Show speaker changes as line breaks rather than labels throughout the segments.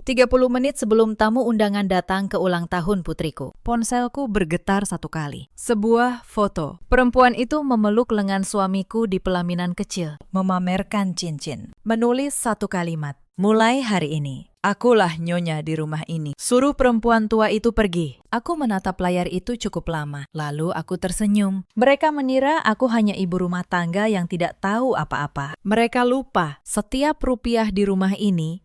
30 menit sebelum tamu undangan datang ke ulang tahun putriku, ponselku bergetar satu kali. Sebuah foto. Perempuan itu memeluk lengan suamiku di pelaminan kecil, memamerkan cincin. Menulis satu kalimat, "Mulai hari ini, akulah nyonya di rumah ini." Suruh perempuan tua itu pergi. Aku menatap layar itu cukup lama, lalu aku tersenyum. Mereka mengira aku hanya ibu rumah tangga yang tidak tahu apa-apa. Mereka lupa, setiap rupiah di rumah ini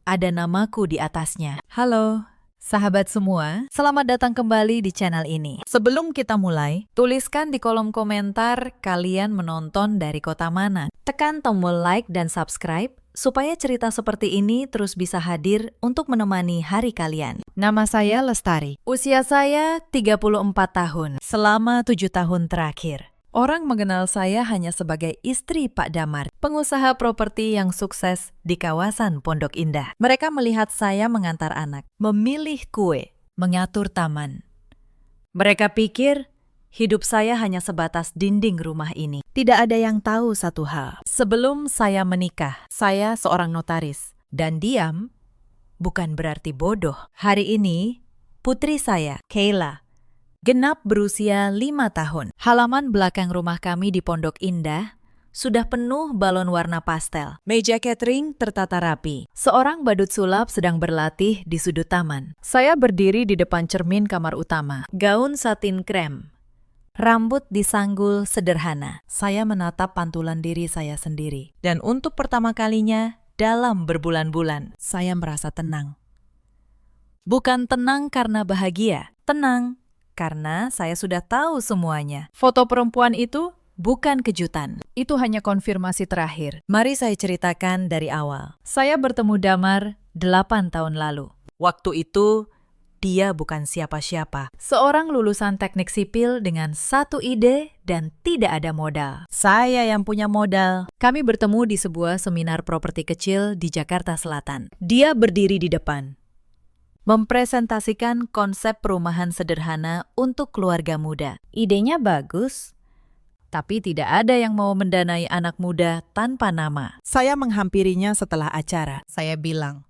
ada namaku di atasnya. Halo, sahabat semua. Selamat datang kembali di channel ini. Sebelum kita mulai, tuliskan di kolom komentar kalian menonton dari kota mana. Tekan tombol like dan subscribe supaya cerita seperti ini terus bisa hadir untuk menemani hari kalian. Nama saya Lestari. Usia saya 34 tahun. Selama 7 tahun terakhir, orang mengenal saya hanya sebagai istri Pak Damar, pengusaha properti yang sukses di kawasan Pondok Indah. Mereka melihat saya mengantar anak, memilih kue, mengatur taman. Mereka pikir hidup saya hanya sebatas dinding rumah ini. Tidak ada yang tahu satu hal. Sebelum saya menikah, saya seorang notaris. Dan diam bukan berarti bodoh. Hari ini, putri saya, Kayla, genap berusia 5 tahun. Halaman belakang rumah kami di Pondok Indah sudah penuh balon warna pastel. Meja catering tertata rapi. Seorang badut sulap sedang berlatih di sudut taman. Saya berdiri di depan cermin kamar utama. Gaun satin krem. Rambut disanggul sederhana. Saya menatap pantulan diri saya sendiri. Dan untuk pertama kalinya dalam berbulan-bulan, saya merasa tenang. Bukan tenang karena bahagia. Tenang karena saya sudah tahu semuanya. Foto perempuan itu bukan kejutan. Itu hanya konfirmasi terakhir. Mari saya ceritakan dari awal. Saya bertemu Damar 8 tahun lalu. Waktu itu, dia bukan siapa-siapa. Seorang lulusan teknik sipil dengan satu ide dan tidak ada modal. Saya yang punya modal. Kami bertemu di sebuah seminar properti kecil di Jakarta Selatan. Dia berdiri di depan, mempresentasikan konsep perumahan sederhana untuk keluarga muda. Idenya bagus, tapi tidak ada yang mau mendanai anak muda tanpa nama. Saya menghampirinya setelah acara. Saya bilang,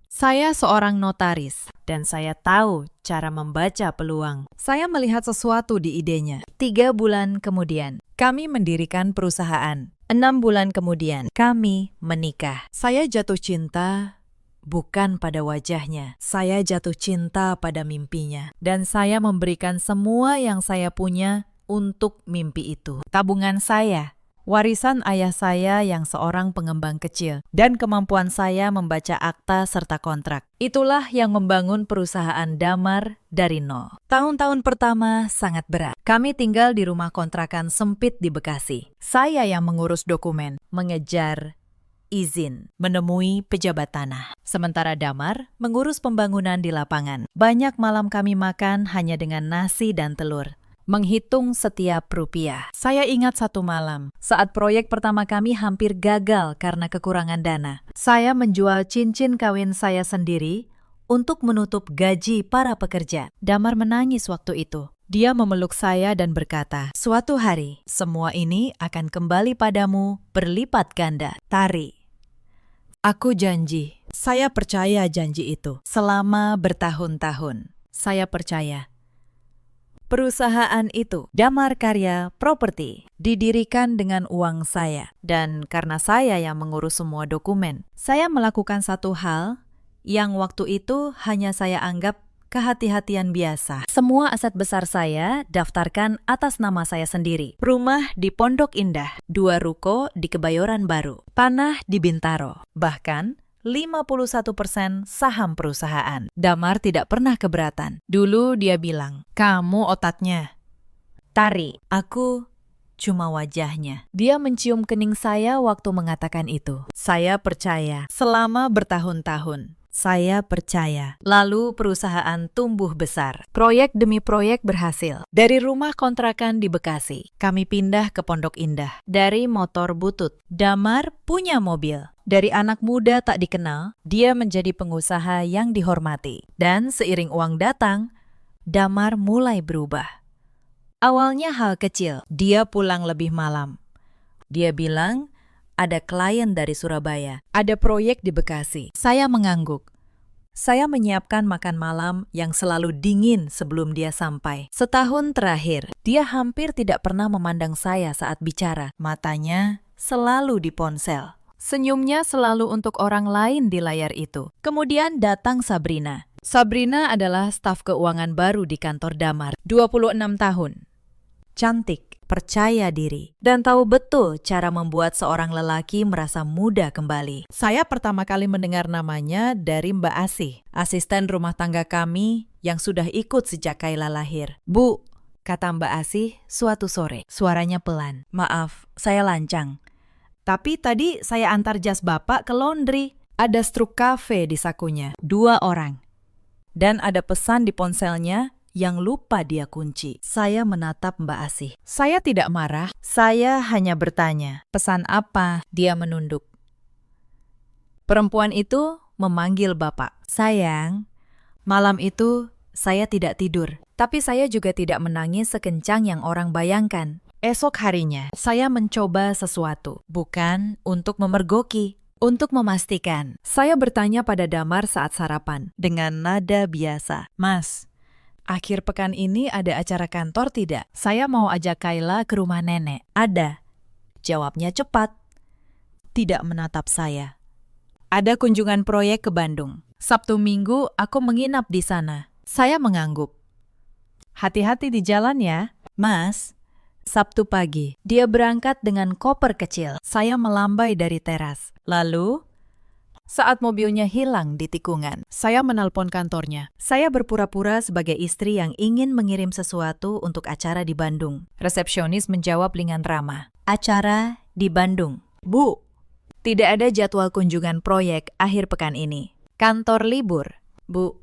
saya seorang notaris dan saya tahu cara membaca peluang. Saya melihat sesuatu di idenya. 3 bulan kemudian, kami mendirikan perusahaan. 6 bulan kemudian, kami menikah. Saya jatuh cinta bukan pada wajahnya. Saya jatuh cinta pada mimpinya. Dan saya memberikan semua yang saya punya untuk mimpi itu. Tabungan saya, warisan ayah saya yang seorang pengembang kecil, dan kemampuan saya membaca akta serta kontrak. Itulah yang membangun perusahaan Damar dari nol. Tahun-tahun pertama sangat berat. Kami tinggal di rumah kontrakan sempit di Bekasi. Saya yang mengurus dokumen, mengejar izin, menemui pejabat tanah. Sementara Damar mengurus pembangunan di lapangan. Banyak malam kami makan hanya dengan nasi dan telur, menghitung setiap rupiah. Saya ingat satu malam, saat proyek pertama kami hampir gagal karena kekurangan dana. Saya menjual cincin kawin saya sendiri untuk menutup gaji para pekerja. Damar menangis waktu itu. Dia memeluk saya dan berkata, "Suatu hari, semua ini akan kembali padamu berlipat ganda. Tari." Aku janji. Saya percaya janji itu. Selama bertahun-tahun, saya percaya. Perusahaan itu, Damar Karya Properti, didirikan dengan uang saya. Dan karena saya yang mengurus semua dokumen, saya melakukan satu hal yang waktu itu hanya saya anggap kehati-hatian biasa. Semua aset besar saya daftarkan atas nama saya sendiri. Rumah di Pondok Indah, 2 ruko di Kebayoran Baru, tanah di Bintaro, bahkan 51% saham perusahaan. Damar tidak pernah keberatan. Dulu dia bilang, "Kamu otaknya. Tari, aku cuma wajahnya." Dia mencium kening saya waktu mengatakan itu. Saya percaya. Selama bertahun-tahun, saya percaya. Lalu perusahaan tumbuh besar. Proyek demi proyek berhasil. Dari rumah kontrakan di Bekasi, kami pindah ke Pondok Indah. Dari motor butut, Damar punya mobil. Dari anak muda tak dikenal, dia menjadi pengusaha yang dihormati. Dan seiring uang datang, Damar mulai berubah. Awalnya hal kecil, dia pulang lebih malam. Dia bilang, Ada klien dari Surabaya. Ada proyek di Bekasi. Saya mengangguk. Saya menyiapkan makan malam yang selalu dingin sebelum dia sampai. Setahun terakhir, dia hampir tidak pernah memandang saya saat bicara. Matanya selalu di ponsel. Senyumnya selalu untuk orang lain di layar itu. Kemudian datang Sabrina. Sabrina adalah staf keuangan baru di kantor Damar. 26 tahun. Cantik, percaya diri, dan tahu betul cara membuat seorang lelaki merasa muda kembali. Saya pertama kali mendengar namanya dari Mbak Asih, asisten rumah tangga kami yang sudah ikut sejak Kayla lahir. Bu, kata Mbak Asih suatu sore, suaranya pelan. Maaf, saya lancang. Tapi tadi saya antar jas Bapak ke laundry. Ada struk kafe di sakunya, 2 orang. Dan ada pesan di ponselnya yang lupa dia kunci. Saya menatap Mbak Asih. Saya tidak marah, saya hanya bertanya, pesan apa? Dia menunduk. Perempuan itu memanggil Bapak. Sayang, malam itu saya tidak tidur, tapi saya juga tidak menangis sekencang yang orang bayangkan. Esok harinya, saya mencoba sesuatu, bukan untuk memergoki, untuk memastikan. Saya bertanya pada Damar saat sarapan, dengan nada biasa. Mas, akhir pekan ini ada acara kantor tidak? Saya mau ajak Kayla ke rumah nenek. Ada. Jawabnya cepat. Tidak menatap saya. Ada kunjungan proyek ke Bandung. Sabtu Minggu aku menginap di sana. Saya mengangguk. Hati-hati di jalan ya. Mas, Sabtu pagi, dia berangkat dengan koper kecil. Saya melambai dari teras. Lalu, saat mobilnya hilang di tikungan, saya menelpon kantornya. Saya berpura-pura sebagai istri yang ingin mengirim sesuatu untuk acara di Bandung. Resepsionis menjawab dengan ramah. Acara di Bandung. Bu, tidak ada jadwal kunjungan proyek akhir pekan ini. Kantor libur. Bu,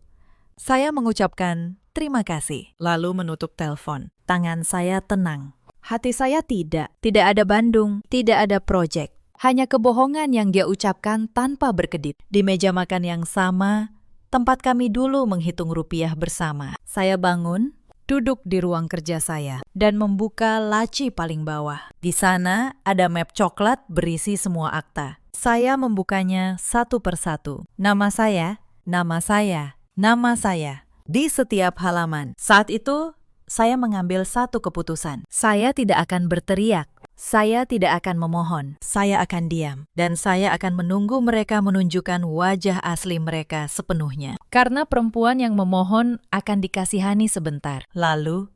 saya mengucapkan terima kasih. Lalu menutup telepon. Tangan saya tenang. Hati saya tidak. Tidak ada Bandung. Tidak ada proyek. Hanya kebohongan yang dia ucapkan tanpa berkedip. Di meja makan yang sama, tempat kami dulu menghitung rupiah bersama. Saya bangun, duduk di ruang kerja saya, dan membuka laci paling bawah. Di sana ada map coklat berisi semua akta. Saya membukanya satu persatu. Nama saya, nama saya, nama saya. Di setiap halaman. Saat itu, saya mengambil satu keputusan. Saya tidak akan berteriak. Saya tidak akan memohon, saya akan diam, dan saya akan menunggu mereka menunjukkan wajah asli mereka sepenuhnya. Karena perempuan yang memohon akan dikasihani sebentar, lalu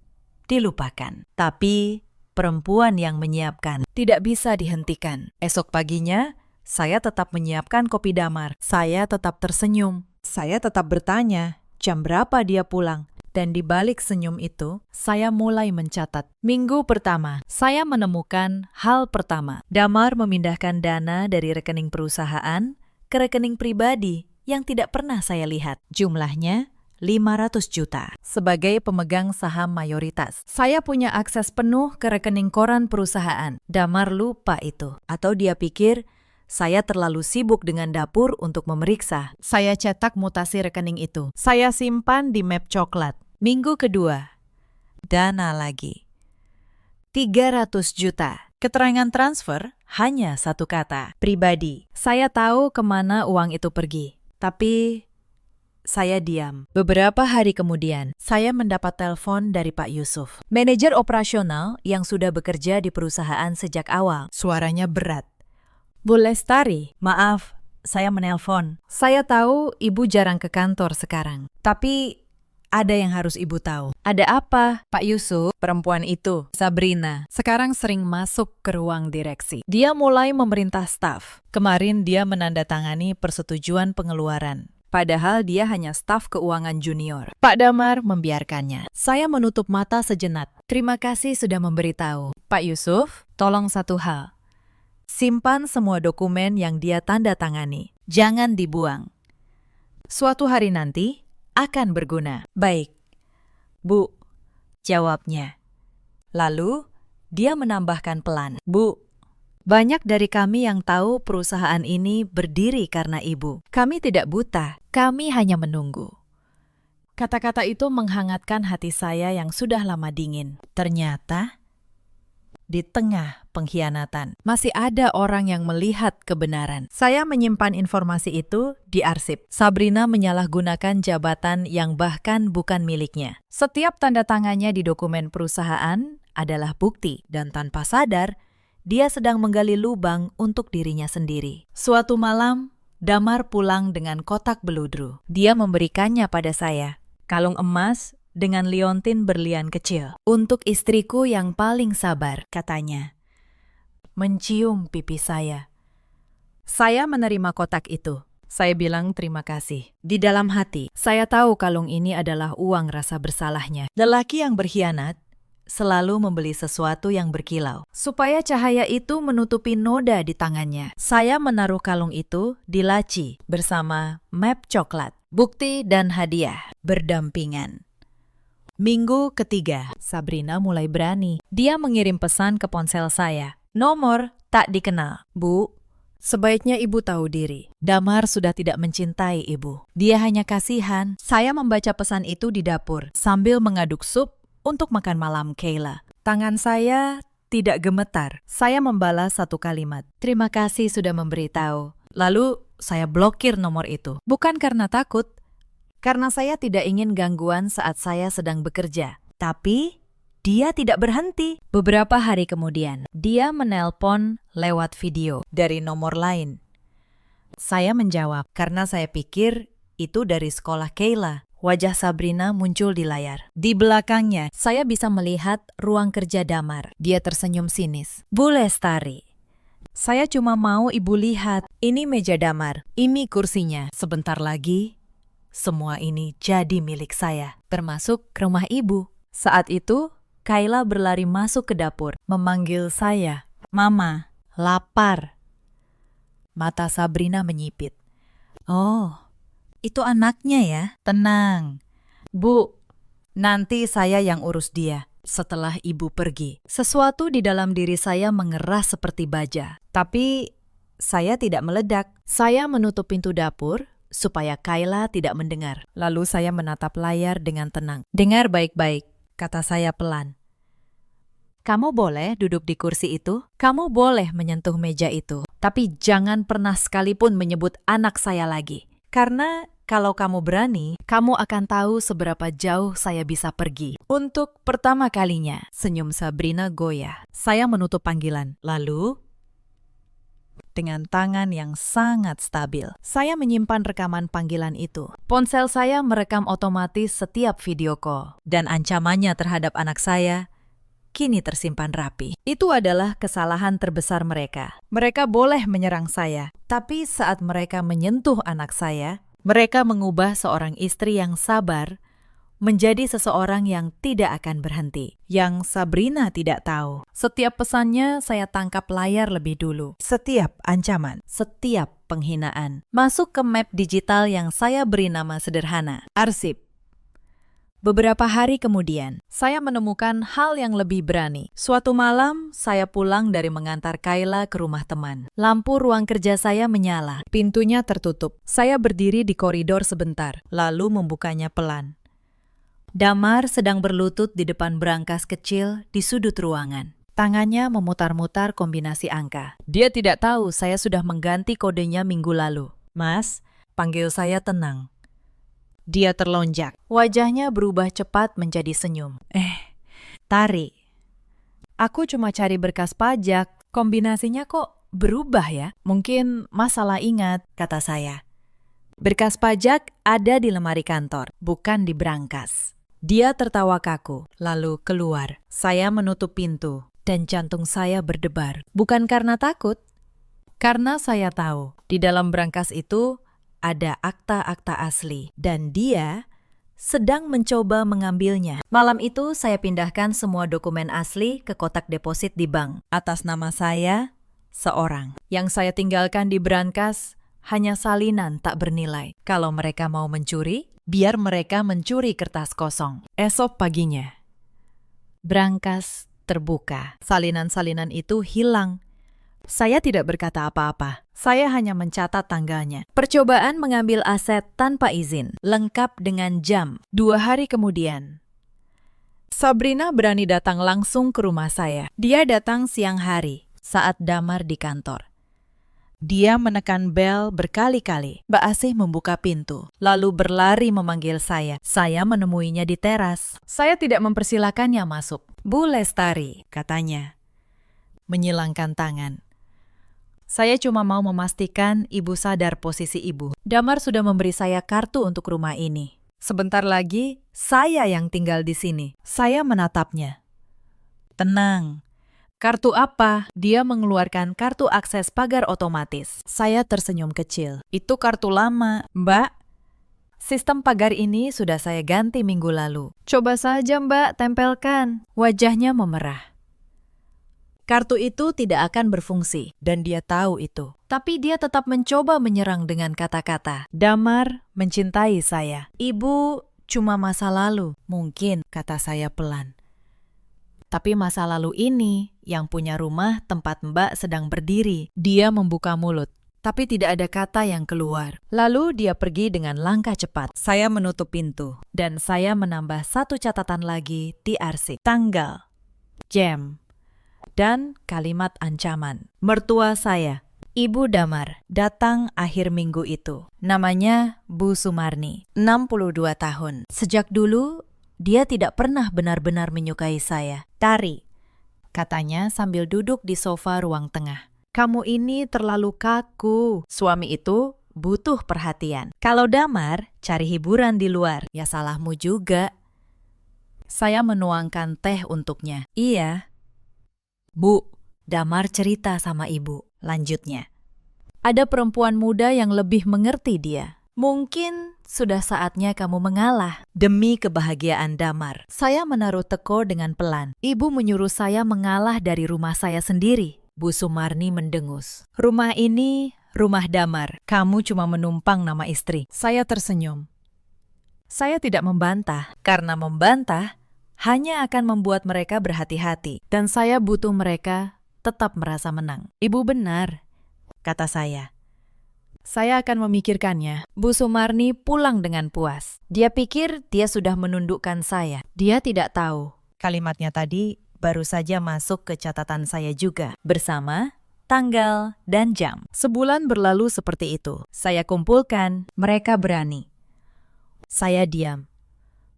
dilupakan. Tapi perempuan yang menyiapkan tidak bisa dihentikan. Esok paginya, saya tetap menyiapkan kopi Damar. Saya tetap tersenyum. Saya tetap bertanya, jam berapa dia pulang? Dan di balik senyum itu, saya mulai mencatat. Minggu pertama, saya menemukan hal pertama. Damar memindahkan dana dari rekening perusahaan ke rekening pribadi yang tidak pernah saya lihat. Jumlahnya 500 juta. Sebagai pemegang saham mayoritas, saya punya akses penuh ke rekening koran perusahaan. Damar lupa itu. Atau dia pikir saya terlalu sibuk dengan dapur untuk memeriksa. Saya cetak mutasi rekening itu. Saya simpan di map coklat. Minggu kedua, dana lagi. 300 juta. Keterangan transfer hanya satu kata, pribadi. Saya tahu kemana uang itu pergi, tapi saya diam. Beberapa hari kemudian, saya mendapat telepon dari Pak Yusuf, manajer operasional yang sudah bekerja di perusahaan sejak awal. Suaranya berat. Bu Lestari, maaf, saya menelpon. Saya tahu Ibu jarang ke kantor sekarang, tapi ada yang harus Ibu tahu. Ada apa? Pak Yusuf, perempuan itu, Sabrina, sekarang sering masuk ke ruang direksi. Dia mulai memerintah staf. Kemarin dia menandatangani persetujuan pengeluaran. Padahal dia hanya staf keuangan junior. Pak Damar membiarkannya. Saya menutup mata sejenak. Terima kasih sudah memberitahu. Pak Yusuf, tolong satu hal. Simpan semua dokumen yang dia tanda tangani. Jangan dibuang. Suatu hari nanti akan berguna. Baik, Bu, jawabnya. Lalu, dia menambahkan pelan. Bu, banyak dari kami yang tahu perusahaan ini berdiri karena Ibu. Kami tidak buta, kami hanya menunggu. Kata-kata itu menghangatkan hati saya yang sudah lama dingin. Ternyata, di tengah pengkhianatan. Masih ada orang yang melihat kebenaran. Saya menyimpan informasi itu di arsip. Sabrina menyalahgunakan jabatan yang bahkan bukan miliknya. Setiap tanda tangannya di dokumen perusahaan adalah bukti, dan tanpa sadar, dia sedang menggali lubang untuk dirinya sendiri. Suatu malam, Damar pulang dengan kotak beludru. Dia memberikannya pada saya. Kalung emas dengan liontin berlian kecil. Untuk istriku yang paling sabar, katanya. Mencium pipi saya. Saya menerima kotak itu. Saya bilang terima kasih. Di dalam hati, saya tahu kalung ini adalah uang rasa bersalahnya. Lelaki yang berkhianat selalu membeli sesuatu yang berkilau. Supaya cahaya itu menutupi noda di tangannya. Saya menaruh kalung itu di laci bersama map coklat. Bukti dan hadiah berdampingan. Minggu ketiga, Sabrina mulai berani. Dia mengirim pesan ke ponsel saya. Nomor tak dikenal. Bu, sebaiknya ibu tahu diri. Damar sudah tidak mencintai ibu. Dia hanya kasihan. Saya membaca pesan itu di dapur sambil mengaduk sup untuk makan malam Kayla. Tangan saya tidak gemetar. Saya membalas satu kalimat. Terima kasih sudah memberitahu. Lalu saya blokir nomor itu. Bukan karena takut. Karena saya tidak ingin gangguan saat saya sedang bekerja. Tapi, dia tidak berhenti. Beberapa hari kemudian, dia menelpon lewat video dari nomor lain. Saya menjawab karena saya pikir itu dari sekolah Kayla. Wajah Sabrina muncul di layar. Di belakangnya, saya bisa melihat ruang kerja Damar. Dia tersenyum sinis. Bu Lestari, saya cuma mau ibu lihat. Ini meja Damar. Ini kursinya. Sebentar lagi, semua ini jadi milik saya, termasuk rumah ibu. Saat itu, Kayla berlari masuk ke dapur, memanggil saya. Mama, lapar. Mata Sabrina menyipit. Oh, itu anaknya ya? Tenang. Bu, nanti saya yang urus dia. Setelah ibu pergi, sesuatu di dalam diri saya mengeras seperti baja. Tapi, saya tidak meledak. Saya menutup pintu dapur, supaya Kayla tidak mendengar. Lalu saya menatap layar dengan tenang. Dengar baik-baik, kata saya pelan. Kamu boleh duduk di kursi itu, kamu boleh menyentuh meja itu, tapi jangan pernah sekalipun menyebut anak saya lagi. Karena kalau kamu berani, kamu akan tahu seberapa jauh saya bisa pergi. Untuk pertama kalinya, senyum Sabrina goyah. Saya menutup panggilan. Lalu, dengan tangan yang sangat stabil, saya menyimpan rekaman panggilan itu. Ponsel saya merekam otomatis setiap video call, dan ancamannya terhadap anak saya kini tersimpan rapi. Itu adalah kesalahan terbesar mereka. Mereka boleh menyerang saya, tapi saat mereka menyentuh anak saya, mereka mengubah seorang istri yang sabar menjadi seseorang yang tidak akan berhenti. Yang Sabrina tidak tahu. Setiap pesannya saya tangkap layar lebih dulu. Setiap ancaman, setiap penghinaan. Masuk ke map digital yang saya beri nama sederhana, arsip. Beberapa hari kemudian, saya menemukan hal yang lebih berani. Suatu malam, saya pulang dari mengantar Kayla ke rumah teman. Lampu ruang kerja saya menyala. Pintunya tertutup. Saya berdiri di koridor sebentar, lalu membukanya pelan. Damar sedang berlutut di depan brankas kecil di sudut ruangan. Tangannya memutar-mutar kombinasi angka. Dia tidak tahu saya sudah mengganti kodenya minggu lalu. Mas, panggil saya tenang. Dia terlonjak. Wajahnya berubah cepat menjadi senyum. Tari. Aku cuma cari berkas pajak. Kombinasinya kok berubah ya? Mungkin Mas salah ingat, kata saya. Berkas pajak ada di lemari kantor, bukan di brankas. Dia tertawa kaku, lalu keluar. Saya menutup pintu, dan jantung saya berdebar. Bukan karena takut, karena saya tahu di dalam brankas itu ada akta-akta asli, dan dia sedang mencoba mengambilnya. Malam itu saya pindahkan semua dokumen asli ke kotak deposit di bank. Atas nama saya, seorang. Yang saya tinggalkan di brankas hanya salinan tak bernilai. Kalau mereka mau mencuri, biar mereka mencuri kertas kosong. Esok paginya, brankas terbuka. Salinan-salinan itu hilang. Saya tidak berkata apa-apa. Saya hanya mencatat tanggalnya. Percobaan mengambil aset tanpa izin, lengkap dengan jam. 2 hari kemudian, Sabrina berani datang langsung ke rumah saya. Dia datang siang hari saat Damar di kantor. Dia menekan bel berkali-kali. Mbak Asih membuka pintu, lalu berlari memanggil saya. Saya menemuinya di teras. Saya tidak mempersilakannya masuk. Bu Lestari, katanya, menyilangkan tangan. Saya cuma mau memastikan ibu sadar posisi ibu. Damar sudah memberi saya kartu untuk rumah ini. Sebentar lagi, saya yang tinggal di sini. Saya menatapnya. Tenang. Kartu apa? Dia mengeluarkan kartu akses pagar otomatis. Saya tersenyum kecil. Itu kartu lama, Mbak. Sistem pagar ini sudah saya ganti minggu lalu. Coba saja, Mbak, tempelkan. Wajahnya memerah. Kartu itu tidak akan berfungsi, dan dia tahu itu. Tapi dia tetap mencoba menyerang dengan kata-kata. Damar mencintai saya. Ibu cuma masa lalu, mungkin, kata saya pelan. Tapi masa lalu ini yang punya rumah tempat Mbak sedang berdiri. Dia membuka mulut, tapi tidak ada kata yang keluar. Lalu dia pergi dengan langkah cepat. Saya menutup pintu, dan saya menambah satu catatan lagi di arsip. Tanggal, jam, dan kalimat ancaman. Mertua saya, Ibu Damar, datang akhir minggu itu. Namanya Bu Sumarni, 62 tahun. Sejak dulu, dia tidak pernah benar-benar menyukai saya. Tari, katanya sambil duduk di sofa ruang tengah. Kamu ini terlalu kaku. Suami itu butuh perhatian. Kalau Damar cari hiburan di luar, ya salahmu juga. Saya menuangkan teh untuknya. Iya. Bu, Damar cerita sama ibu. Lanjutnya. Ada perempuan muda yang lebih mengerti dia. Mungkin sudah saatnya kamu mengalah demi kebahagiaan Damar. Saya menaruh teko dengan pelan. Ibu menyuruh saya mengalah dari rumah saya sendiri. Bu Sumarni mendengus. Rumah ini rumah Damar. Kamu cuma menumpang nama istri. Saya tersenyum. Saya tidak membantah, karena membantah hanya akan membuat mereka berhati-hati. Dan saya butuh mereka tetap merasa menang. Ibu benar, kata saya. Saya akan memikirkannya. Bu Sumarni pulang dengan puas. Dia pikir dia sudah menundukkan saya. Dia tidak tahu. Kalimatnya tadi baru saja masuk ke catatan saya juga. Bersama, tanggal, dan jam. Sebulan berlalu seperti itu. Saya kumpulkan, mereka berani. Saya diam.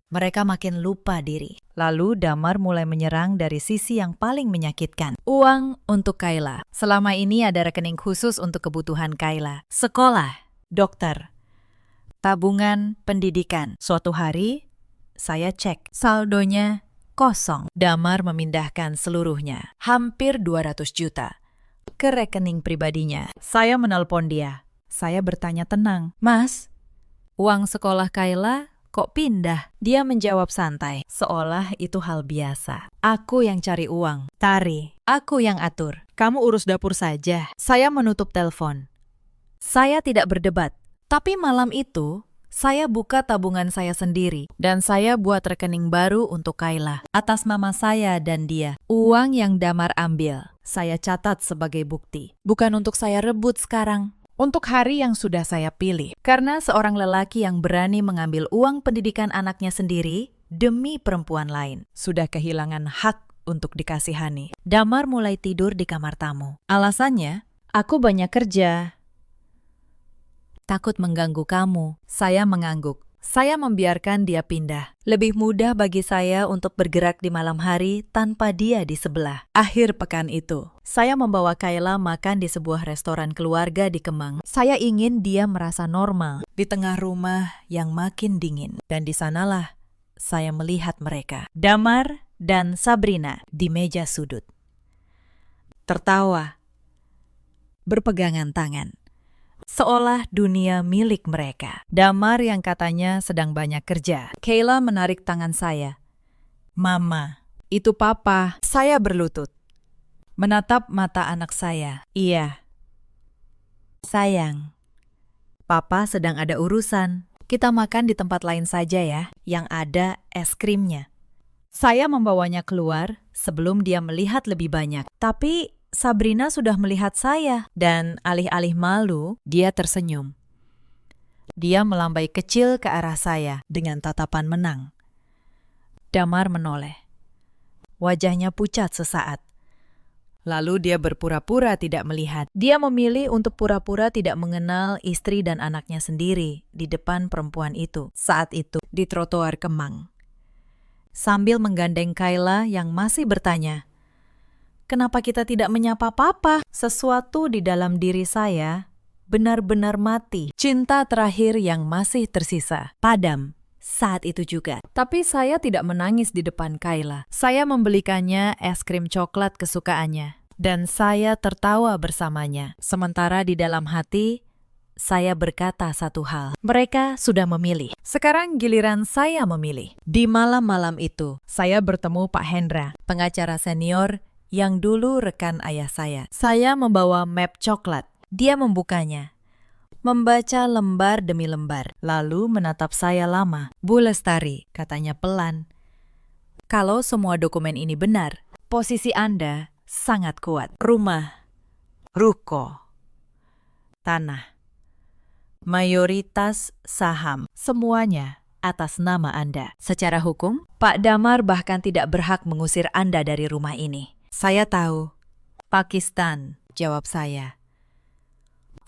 Mereka makin lupa diri. Lalu Damar mulai menyerang dari sisi yang paling menyakitkan. Uang untuk Kayla. Selama ini ada rekening khusus untuk kebutuhan Kayla. Sekolah, dokter, tabungan pendidikan. Suatu hari, saya cek. Saldonya kosong. Damar memindahkan seluruhnya. Hampir 200 juta. Ke rekening pribadinya. Saya menelpon dia. Saya bertanya tenang. Mas, uang sekolah Kayla kok pindah? Dia menjawab santai, seolah itu hal biasa. Aku yang cari uang. Tari, aku yang atur. Kamu urus dapur saja. Saya menutup telepon. Saya tidak berdebat. Tapi malam itu, saya buka tabungan saya sendiri. Dan saya buat rekening baru untuk Kayla. Atas nama saya dan dia. Uang yang Damar ambil, saya catat sebagai bukti. Bukan untuk saya rebut sekarang. Untuk hari yang sudah saya pilih. Karena seorang lelaki yang berani mengambil uang pendidikan anaknya sendiri demi perempuan lain sudah kehilangan hak untuk dikasihani. Damar mulai tidur di kamar tamu. Alasannya, aku banyak kerja. Takut mengganggu kamu. Saya mengangguk. Saya membiarkan dia pindah. Lebih mudah bagi saya untuk bergerak di malam hari tanpa dia di sebelah. Akhir pekan itu, saya membawa Kayla makan di sebuah restoran keluarga di Kemang. Saya ingin dia merasa normal di tengah rumah yang makin dingin. Dan di sanalah saya melihat mereka, Damar dan Sabrina, di meja sudut. Tertawa, berpegangan tangan. Seolah dunia milik mereka. Damar yang katanya sedang banyak kerja. Kayla menarik tangan saya. Mama, itu papa. Saya berlutut. Menatap mata anak saya. Iya. Sayang, papa sedang ada urusan. Kita makan di tempat lain saja ya, yang ada es krimnya. Saya membawanya keluar sebelum dia melihat lebih banyak. Tapi Sabrina sudah melihat saya, dan alih-alih malu, dia tersenyum. Dia melambai kecil ke arah saya dengan tatapan menang. Damar menoleh. Wajahnya pucat sesaat. Lalu dia berpura-pura tidak melihat. Dia memilih untuk pura-pura tidak mengenal istri dan anaknya sendiri di depan perempuan itu saat itu di trotoar Kemang. Sambil menggandeng Kayla yang masih bertanya, "Kenapa kita tidak menyapa Papa?" Sesuatu di dalam diri saya benar-benar mati. Cinta terakhir yang masih tersisa padam saat itu juga. Tapi saya tidak menangis di depan Kayla. Saya membelikannya es krim coklat kesukaannya. Dan saya tertawa bersamanya. Sementara di dalam hati, saya berkata satu hal. Mereka sudah memilih. Sekarang giliran saya memilih. Di malam-malam itu, saya bertemu Pak Hendra, pengacara senior yang dulu rekan ayah saya. Saya membawa map coklat. Dia membukanya. Membaca lembar demi lembar, lalu menatap saya lama. "Bu Lestari," katanya pelan, "kalau semua dokumen ini benar, posisi Anda sangat kuat. Rumah, ruko, tanah, mayoritas saham, semuanya atas nama Anda. Secara hukum, Pak Damar bahkan tidak berhak mengusir Anda dari rumah ini." "Saya tahu, Pakistan," jawab saya.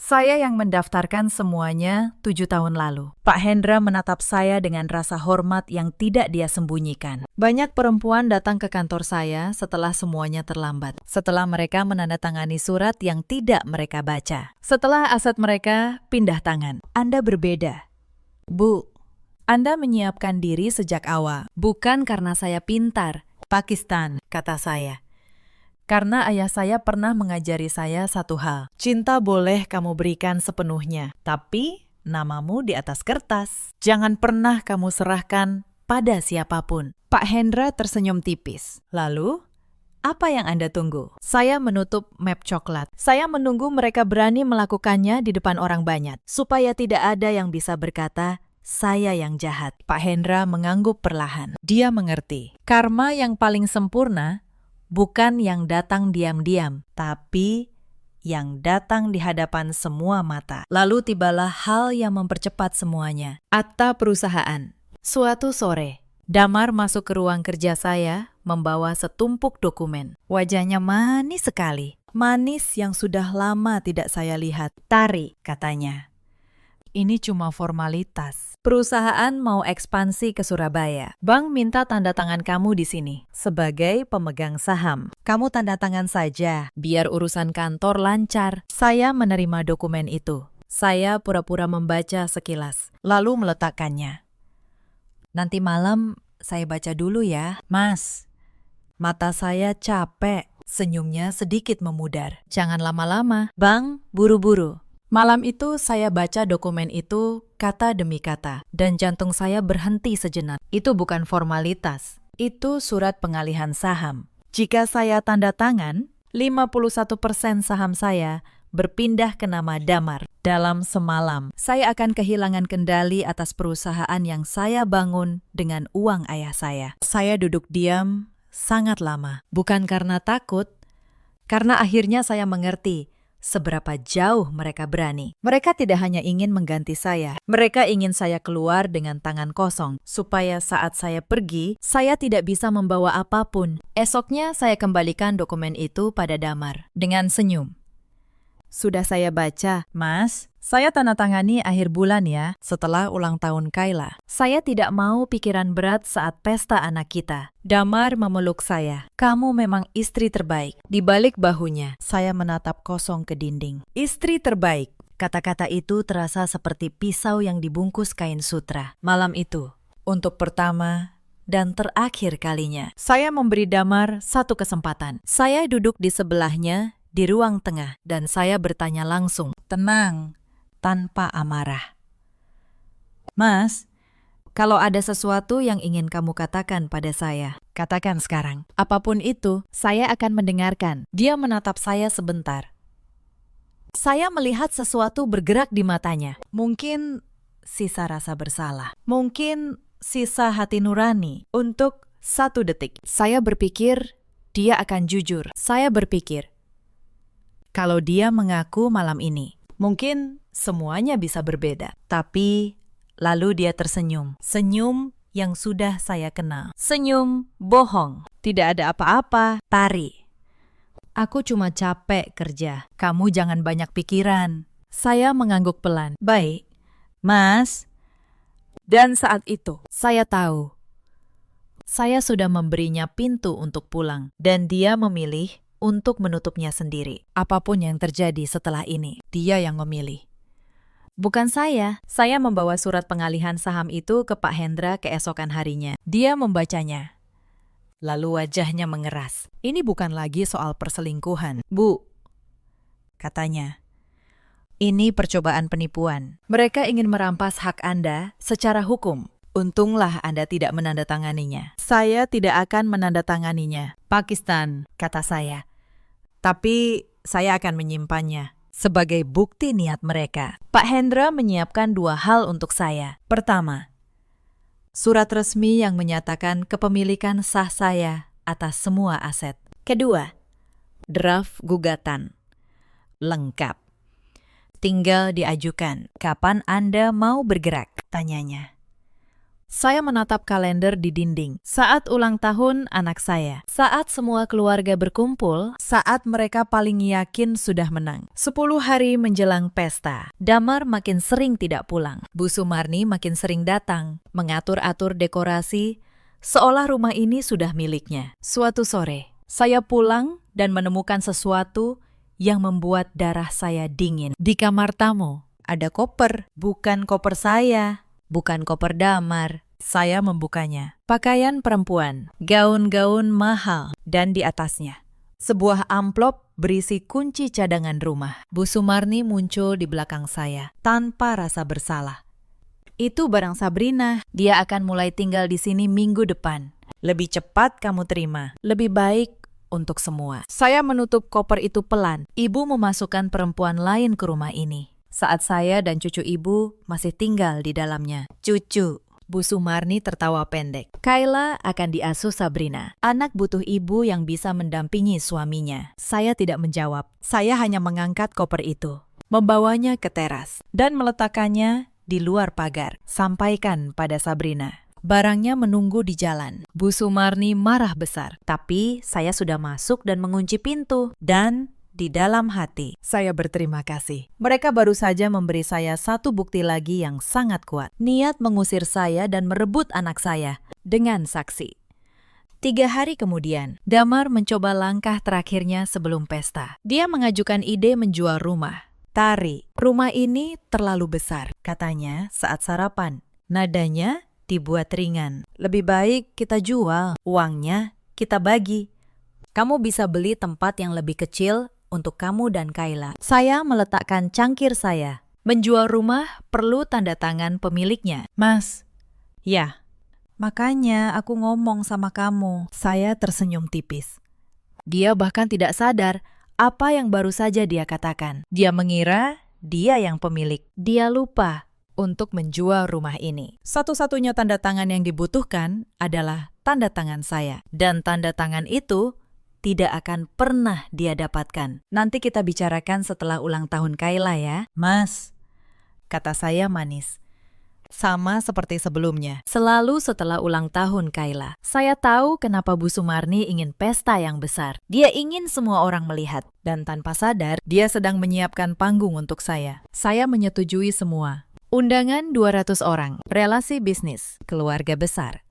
"Saya yang mendaftarkan semuanya 7 tahun lalu." Pak Hendra menatap saya dengan rasa hormat yang tidak dia sembunyikan. Banyak perempuan datang ke kantor saya setelah semuanya terlambat. Setelah mereka menandatangani surat yang tidak mereka baca. Setelah aset mereka pindah tangan. "Anda berbeda, Bu. Anda menyiapkan diri sejak awal. Bukan karena saya pintar, Pakistan," kata saya. "Karena ayah saya pernah mengajari saya satu hal. Cinta boleh kamu berikan sepenuhnya, tapi namamu di atas kertas. Jangan pernah kamu serahkan pada siapapun." Pak Hendra tersenyum tipis. "Lalu, apa yang Anda tunggu?" Saya menutup map coklat. Saya menunggu mereka berani melakukannya di depan orang banyak, supaya tidak ada yang bisa berkata, "Saya yang jahat." Pak Hendra mengangguk perlahan. Dia mengerti. Karma yang paling sempurna bukan yang datang diam-diam, tapi yang datang di hadapan semua mata. Lalu tibalah hal yang mempercepat semuanya. Akta perusahaan. Suatu sore, Damar masuk ke ruang kerja saya membawa setumpuk dokumen. Wajahnya manis sekali. Manis yang sudah lama tidak saya lihat. "Tari," katanya. "Ini cuma formalitas. Perusahaan mau ekspansi ke Surabaya. Bank minta tanda tangan kamu di sini sebagai pemegang saham. Kamu tanda tangan saja, biar urusan kantor lancar." Saya menerima dokumen itu. Saya pura-pura membaca sekilas, lalu meletakkannya. "Nanti malam saya baca dulu ya, Mas." Mata saya capek, senyumnya sedikit memudar. "Jangan lama-lama, Bang, buru-buru." Malam itu saya baca dokumen itu kata demi kata, dan jantung saya berhenti sejenak. Itu bukan formalitas, itu surat pengalihan saham. Jika saya tanda tangan, 51% saham saya berpindah ke nama Damar. Dalam semalam, saya akan kehilangan kendali atas perusahaan yang saya bangun dengan uang ayah saya. Saya duduk diam sangat lama, bukan karena takut, karena akhirnya saya mengerti seberapa jauh mereka berani. Mereka tidak hanya ingin mengganti saya, mereka ingin saya keluar dengan tangan kosong, supaya saat saya pergi, saya tidak bisa membawa apapun. Esoknya saya kembalikan dokumen itu pada Damar, dengan senyum. "Sudah saya baca, Mas. Saya tanda tangani akhir bulan ya, setelah ulang tahun Kayla. Saya tidak mau pikiran berat saat pesta anak kita." Damar memeluk saya. "Kamu memang istri terbaik." Di balik bahunya, saya menatap kosong ke dinding. Istri terbaik. Kata-kata itu terasa seperti pisau yang dibungkus kain sutra. Malam itu, untuk pertama dan terakhir kalinya, saya memberi Damar satu kesempatan. Saya duduk di sebelahnya di ruang tengah, dan saya bertanya langsung, tenang, tanpa amarah. "Mas, kalau ada sesuatu yang ingin kamu katakan pada saya, katakan sekarang. Apapun itu, saya akan mendengarkan." Dia menatap saya sebentar. Saya melihat sesuatu bergerak di matanya. Mungkin sisa rasa bersalah. Mungkin sisa hati nurani. Untuk 1 detik, saya berpikir dia akan jujur. Saya berpikir, kalau dia mengaku malam ini, mungkin semuanya bisa berbeda. Tapi lalu dia tersenyum. Senyum yang sudah saya kenal. Senyum, bohong. Tidak ada apa-apa, tari. Aku cuma capek kerja. Kamu jangan banyak pikiran. Saya mengangguk pelan. Baik, Mas. Dan saat itu, saya tahu. Saya sudah memberinya pintu untuk pulang. Dan dia memilih untuk menutupnya sendiri. Apapun yang terjadi setelah ini, dia yang memilih. Bukan saya membawa surat pengalihan saham itu ke Pak Hendra keesokan harinya. Dia membacanya. Lalu wajahnya mengeras. Ini bukan lagi soal perselingkuhan, Bu, katanya. Ini percobaan penipuan. Mereka ingin merampas hak Anda secara hukum. Untunglah Anda tidak menandatanganinya. Saya tidak akan menandatanganinya. Pakistan, kata saya. Tapi saya akan menyimpannya sebagai bukti niat mereka. Pak Hendra menyiapkan 2 hal untuk saya. Pertama, surat resmi yang menyatakan kepemilikan sah saya atas semua aset. Kedua, draft gugatan. Lengkap. Tinggal diajukan. Kapan Anda mau bergerak? Tanyanya. Saya menatap kalender di dinding. Saat ulang tahun anak saya. Saat semua keluarga berkumpul. Saat mereka paling yakin sudah menang. 10 hari menjelang pesta. Damar makin sering tidak pulang. Bu Sumarni makin sering datang. Mengatur-atur dekorasi. Seolah rumah ini sudah miliknya. Suatu sore, saya pulang dan menemukan sesuatu yang membuat darah saya dingin. Di kamar tamu ada koper. Bukan koper saya. Bukan koper Damar. Saya membukanya. Pakaian perempuan, gaun-gaun mahal, dan di atasnya sebuah amplop berisi kunci cadangan rumah. Bu Sumarni muncul di belakang saya tanpa rasa bersalah. Itu barang Sabrina. Dia akan mulai tinggal di sini minggu depan. Lebih cepat kamu terima. Lebih baik untuk semua. Saya menutup koper itu pelan. Ibu memasukkan perempuan lain ke rumah ini. Saat saya dan cucu ibu masih tinggal di dalamnya. Cucu. Bu Sumarni tertawa pendek. Kayla akan diasuh Sabrina. Anak butuh ibu yang bisa mendampingi suaminya. Saya tidak menjawab. Saya hanya mengangkat koper itu, membawanya ke teras, dan meletakkannya di luar pagar. Sampaikan pada Sabrina. Barangnya menunggu di jalan. Bu Sumarni marah besar. Tapi saya sudah masuk dan mengunci pintu. Dan di dalam hati, saya berterima kasih. Mereka baru saja memberi saya satu bukti lagi yang sangat kuat. Niat mengusir saya dan merebut anak saya dengan saksi. 3 hari kemudian, Damar mencoba langkah terakhirnya sebelum pesta. Dia mengajukan ide menjual rumah. Tari, rumah ini terlalu besar, katanya saat sarapan. Nadanya dibuat ringan. Lebih baik kita jual, uangnya kita bagi. Kamu bisa beli tempat yang lebih kecil untuk kamu dan Kayla. Saya meletakkan cangkir saya. Menjual rumah perlu tanda tangan pemiliknya. Mas. Ya. Makanya aku ngomong sama kamu. Saya tersenyum tipis. Dia bahkan tidak sadar apa yang baru saja dia katakan. Dia mengira dia yang pemilik. Dia lupa untuk menjual rumah ini. Satu-satunya tanda tangan yang dibutuhkan adalah tanda tangan saya. Dan tanda tangan itu tidak akan pernah dia dapatkan. Nanti kita bicarakan setelah ulang tahun Kayla ya. Mas, kata saya manis. Sama seperti sebelumnya. Selalu setelah ulang tahun Kayla. Saya tahu kenapa Bu Sumarni ingin pesta yang besar. Dia ingin semua orang melihat. Dan tanpa sadar, dia sedang menyiapkan panggung untuk saya. Saya menyetujui semua. Undangan 200 orang. Relasi bisnis. Keluarga besar.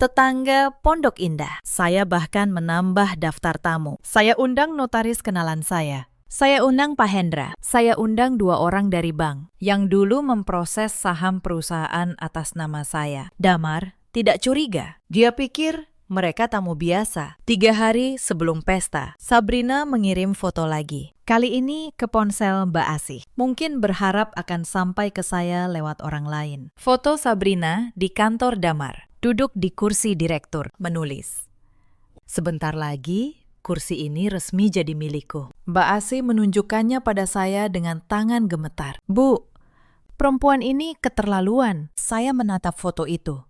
Tetangga Pondok Indah. Saya bahkan menambah daftar tamu. Saya undang notaris kenalan saya. Saya undang Pak Hendra. Saya undang 2 orang dari bank yang dulu memproses saham perusahaan atas nama saya. Damar tidak curiga. Dia pikir mereka tamu biasa. 3 hari sebelum pesta, Sabrina mengirim foto lagi. Kali ini ke ponsel Mbak Asih. Mungkin berharap akan sampai ke saya lewat orang lain. Foto Sabrina di kantor Damar. Duduk di kursi direktur, menulis. Sebentar lagi, kursi ini resmi jadi milikku. Mbak Asih menunjukkannya pada saya dengan tangan gemetar. Bu, perempuan ini keterlaluan. Saya menatap foto itu.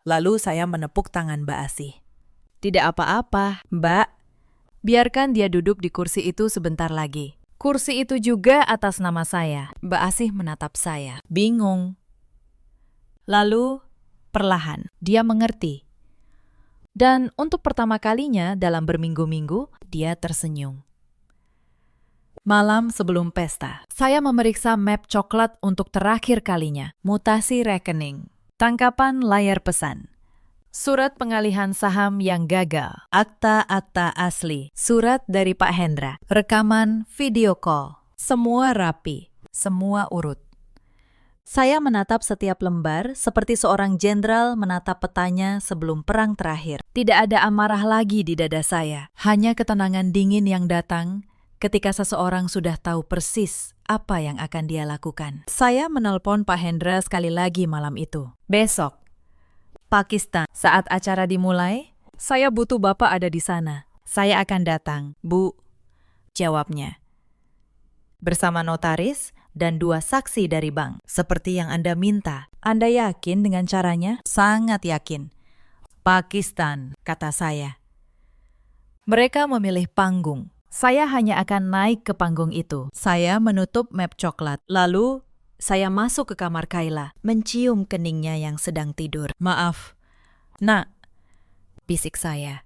Lalu saya menepuk tangan Mbak Asih. Tidak apa-apa, Mbak. Biarkan dia duduk di kursi itu sebentar lagi. Kursi itu juga atas nama saya. Mbak Asih menatap saya, bingung. Lalu, Perlahan, dia mengerti. Dan untuk pertama kalinya dalam berminggu-minggu, dia tersenyum. Malam sebelum pesta, saya memeriksa map coklat untuk terakhir kalinya. Mutasi rekening, tangkapan layar pesan, surat pengalihan saham yang gagal, akta-akta asli, surat dari Pak Hendra, rekaman video call. Semua rapi, semua urut. Saya menatap setiap lembar seperti seorang jenderal menatap petanya sebelum perang terakhir. Tidak ada amarah lagi di dada saya, hanya ketenangan dingin yang datang ketika seseorang sudah tahu persis apa yang akan dia lakukan. Saya menelpon Pak Hendra sekali lagi malam itu. Besok, Pakistan, saat acara dimulai, saya butuh Bapak ada di sana. Saya akan datang, Bu, jawabnya. Bersama notaris dan 2 saksi dari bank, seperti yang Anda minta. Anda yakin dengan caranya? Sangat yakin. Pakistan, kata saya. Mereka memilih panggung. Saya hanya akan naik ke panggung itu. Saya menutup map coklat. Lalu, saya masuk ke kamar Kayla, mencium keningnya yang sedang tidur. Maaf, Nak, bisik saya.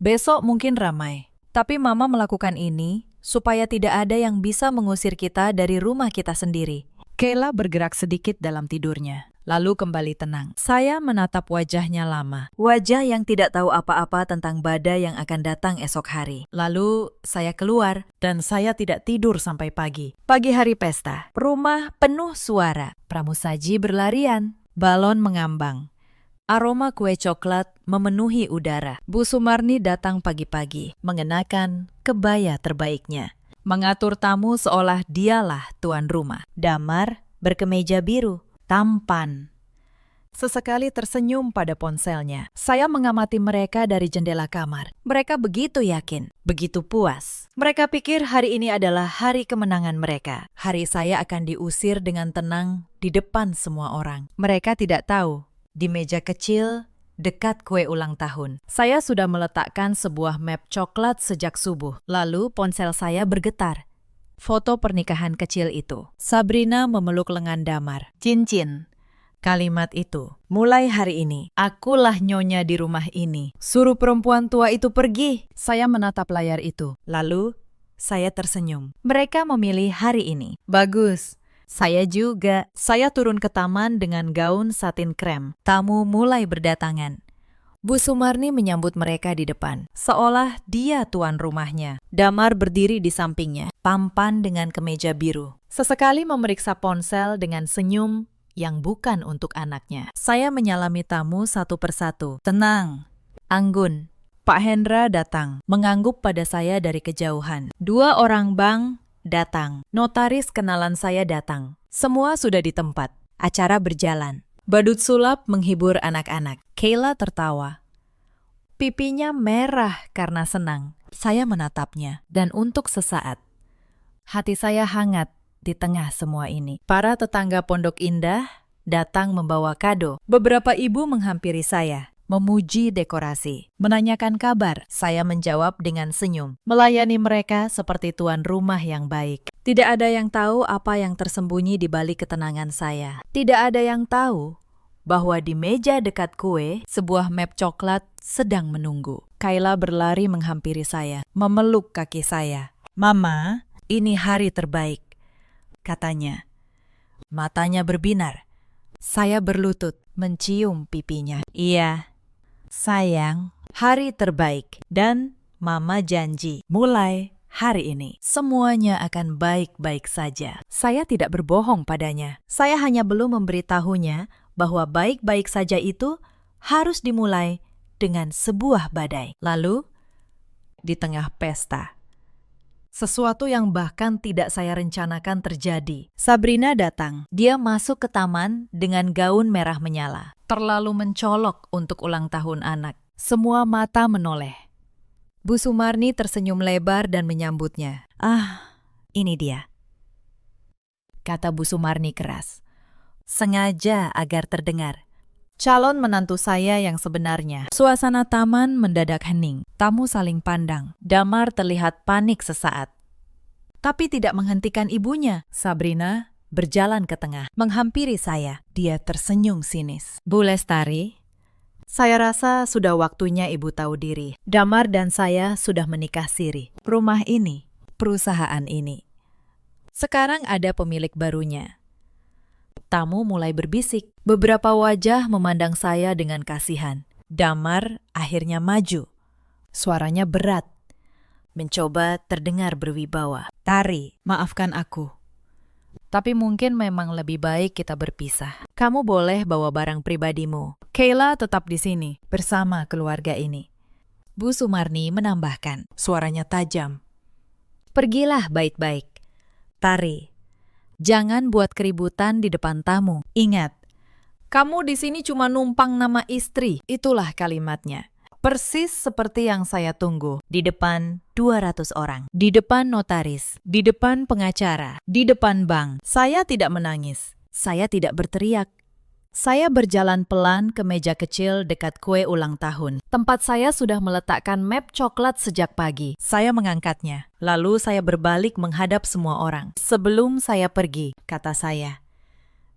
Besok mungkin ramai, tapi Mama melakukan ini supaya tidak ada yang bisa mengusir kita dari rumah kita sendiri. Kayla bergerak sedikit dalam tidurnya, lalu kembali tenang. Saya menatap wajahnya lama, wajah yang tidak tahu apa-apa tentang badai yang akan datang esok hari. Lalu saya keluar, dan saya tidak tidur sampai pagi. Pagi hari pesta, rumah penuh suara, pramusaji berlarian, balon mengambang. Aroma kue coklat memenuhi udara. Bu Sumarni datang pagi-pagi, mengenakan kebaya terbaiknya. Mengatur tamu seolah dialah tuan rumah. Damar berkemeja biru, tampan. Sesekali tersenyum pada ponselnya. Saya mengamati mereka dari jendela kamar. Mereka begitu yakin, begitu puas. Mereka pikir hari ini adalah hari kemenangan mereka. Hari saya akan diusir dengan tenang di depan semua orang. Mereka tidak tahu. Di meja kecil, dekat kue ulang tahun, saya sudah meletakkan sebuah map coklat sejak subuh. Lalu ponsel saya bergetar. Foto pernikahan kecil itu. Sabrina memeluk lengan Damar. Cincin. Kalimat itu. Mulai hari ini, akulah nyonya di rumah ini. Suruh perempuan tua itu pergi. Saya menatap layar itu. Lalu, saya tersenyum. Mereka memilih hari ini. Bagus. Saya juga. Saya turun ke taman dengan gaun satin krem. Tamu mulai berdatangan. Bu Sumarni menyambut mereka di depan, seolah dia tuan rumahnya. Damar berdiri di sampingnya, tampan dengan kemeja biru. Sesekali memeriksa ponsel dengan senyum yang bukan untuk anaknya. Saya menyalami tamu satu persatu. Tenang, anggun. Pak Hendra datang, mengangguk pada saya dari kejauhan. 2 orang bank datang. Notaris kenalan saya datang. Semua sudah di tempat. Acara berjalan. Badut sulap menghibur anak-anak. Kayla tertawa. Pipinya merah karena senang. Saya menatapnya. Dan untuk sesaat, hati saya hangat di tengah semua ini. Para tetangga Pondok Indah datang membawa kado. Beberapa ibu menghampiri saya, memuji dekorasi, menanyakan kabar. Saya menjawab dengan senyum, melayani mereka seperti tuan rumah yang baik. Tidak ada yang tahu apa yang tersembunyi di balik ketenangan saya. Tidak ada yang tahu bahwa di meja dekat kue, sebuah map coklat sedang menunggu. Kayla berlari menghampiri saya, memeluk kaki saya. Mama, ini hari terbaik, katanya. Matanya berbinar. Saya berlutut, mencium pipinya. Iya, sayang, hari terbaik. Dan Mama janji, mulai hari ini, semuanya akan baik-baik saja. Saya tidak berbohong padanya. Saya hanya belum memberitahunya bahwa baik-baik saja itu harus dimulai dengan sebuah badai. Lalu, di tengah pesta, sesuatu yang bahkan tidak saya rencanakan terjadi. Sabrina datang. Dia masuk ke taman dengan gaun merah menyala. Terlalu mencolok untuk ulang tahun anak. Semua mata menoleh. Bu Sumarni tersenyum lebar dan menyambutnya. Ah, ini dia, kata Bu Sumarni keras. Sengaja agar terdengar. Calon menantu saya yang sebenarnya. Suasana taman mendadak hening. Tamu saling pandang. Damar terlihat panik sesaat, tapi tidak menghentikan ibunya. Sabrina berjalan ke tengah, menghampiri saya. Dia tersenyum sinis. Bu Lestari, saya rasa sudah waktunya Ibu tahu diri. Damar dan saya sudah menikah siri. Rumah ini, perusahaan ini. Sekarang ada pemilik barunya. Tamu mulai berbisik. Beberapa wajah memandang saya dengan kasihan. Damar akhirnya maju. Suaranya berat. Mencoba terdengar berwibawa. Tari, maafkan aku. Tapi mungkin memang lebih baik kita berpisah. Kamu boleh bawa barang pribadimu. Kayla tetap di sini, bersama keluarga ini. Bu Sumarni menambahkan, suaranya tajam. Pergilah baik-baik. Tari, jangan buat keributan di depan tamu. Ingat, kamu di sini cuma numpang nama istri. Itulah kalimatnya. Persis seperti yang saya tunggu, di depan 200 orang, di depan notaris, di depan pengacara, di depan bank. Saya tidak menangis, saya tidak berteriak. Saya berjalan pelan ke meja kecil dekat kue ulang tahun. Tempat saya sudah meletakkan map coklat sejak pagi. Saya mengangkatnya, lalu saya berbalik menghadap semua orang. Sebelum saya pergi, kata saya.